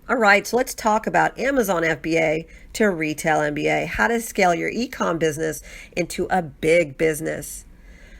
All right, so let's talk about Amazon FBA to Retail MBA, how to scale your ecom business into a big business.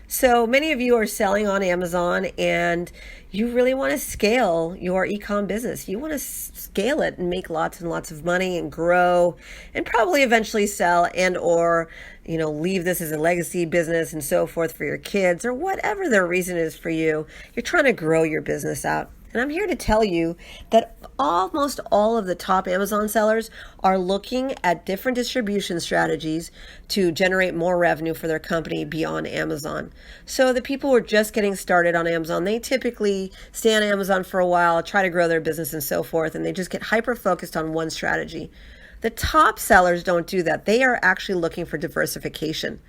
So many of you are selling on Amazon and you really want to scale your ecom business. You want to scale it and make lots and lots of money and grow and probably eventually sell and or leave this as a legacy business and so forth for your kids or whatever the reason is for you. You're trying to grow your business out. And I'm here to tell you that almost all of the top Amazon sellers are looking at different distribution strategies to generate more revenue for their company beyond Amazon. So the people who are just getting started on Amazon, they typically stay on Amazon for a while, try to grow their business and so forth, and they just get hyper-focused on one strategy. The top sellers don't do that. They are actually looking for diversification.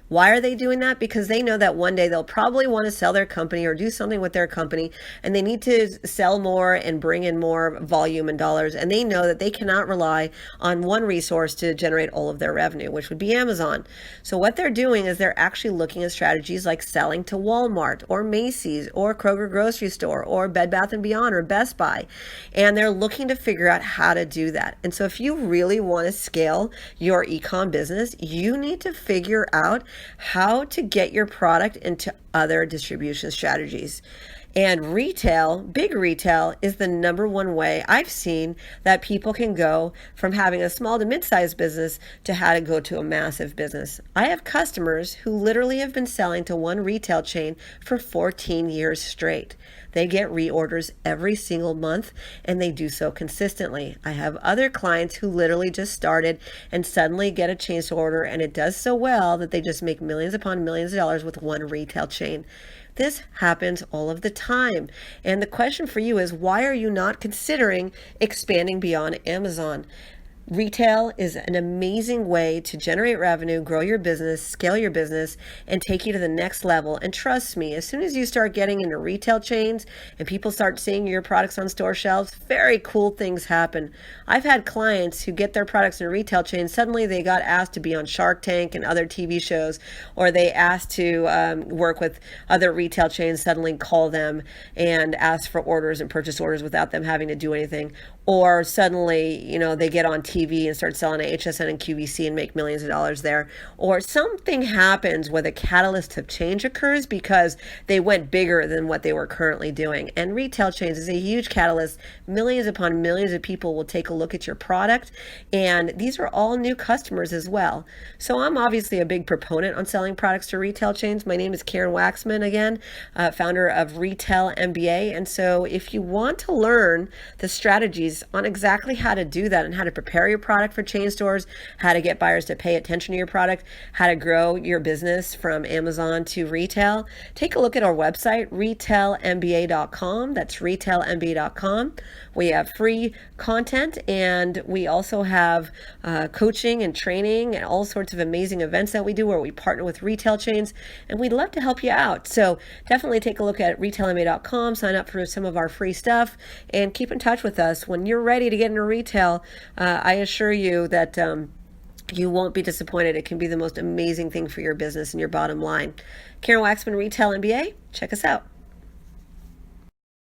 Why are they doing that? Because they know that one day they'll probably want to sell their company or do something with their company, and they need to sell more and bring in more volume and dollars. And they know that they cannot rely on one resource to generate all of their revenue, which would be Amazon. So what they're doing is they're actually looking at strategies like selling to Walmart or Macy's or Kroger grocery store or Bed Bath & Beyond or Best Buy. And they're looking to figure out how to do that. And so if you really want to scale your ecom business, you need to figure out how to get your product into other distribution strategies. And retail, big retail, is the number one way I've seen that people can go from having a small to mid-sized business to how to go to a massive business. I have customers who literally have been selling to one retail chain for 14 years straight. They get reorders every single month and they do so consistently. I have other clients who literally just started and suddenly get a change order, and it does so well that they just make millions upon millions of dollars with one retail chain. This happens all of the time. And the question for you is, why are you not considering expanding beyond Amazon? Retail is an amazing way to generate revenue, grow your business, scale your business, and take you to the next level. And trust me, as soon as you start getting into retail chains and people start seeing your products on store shelves, very cool things happen. I've had clients who get their products in a retail chain. Suddenly they got asked to be on Shark Tank and other TV shows, or they asked to work with other retail chains, suddenly call them and ask for orders and purchase orders without them having to do anything. Or suddenly, they get on TV and start selling at HSN and QVC and make millions of dollars there. Or something happens where the catalyst of change occurs because they went bigger than what they were currently doing. And retail chains is a huge catalyst. Millions upon millions of people will take a look at your product. And these are all new customers as well. So I'm obviously a big proponent on selling products to retail chains. My name is Karen Waksman, again, founder of Retail MBA. And so if you want to learn the strategies on exactly how to do that and how to prepare your product for chain stores, how to get buyers to pay attention to your product, how to grow your business from Amazon to retail, take a look at our website, retailmba.com. That's retailmba.com. We have free content, and we also have coaching and training and all sorts of amazing events that we do where we partner with retail chains, and we'd love to help you out. So definitely take a look at retailmba.com, sign up for some of our free stuff, and keep in touch with us. When you're ready to get into retail, I assure you that you won't be disappointed. It can be the most amazing thing for your business and your bottom line. Karen Waksman, Retail MBA. Check us out.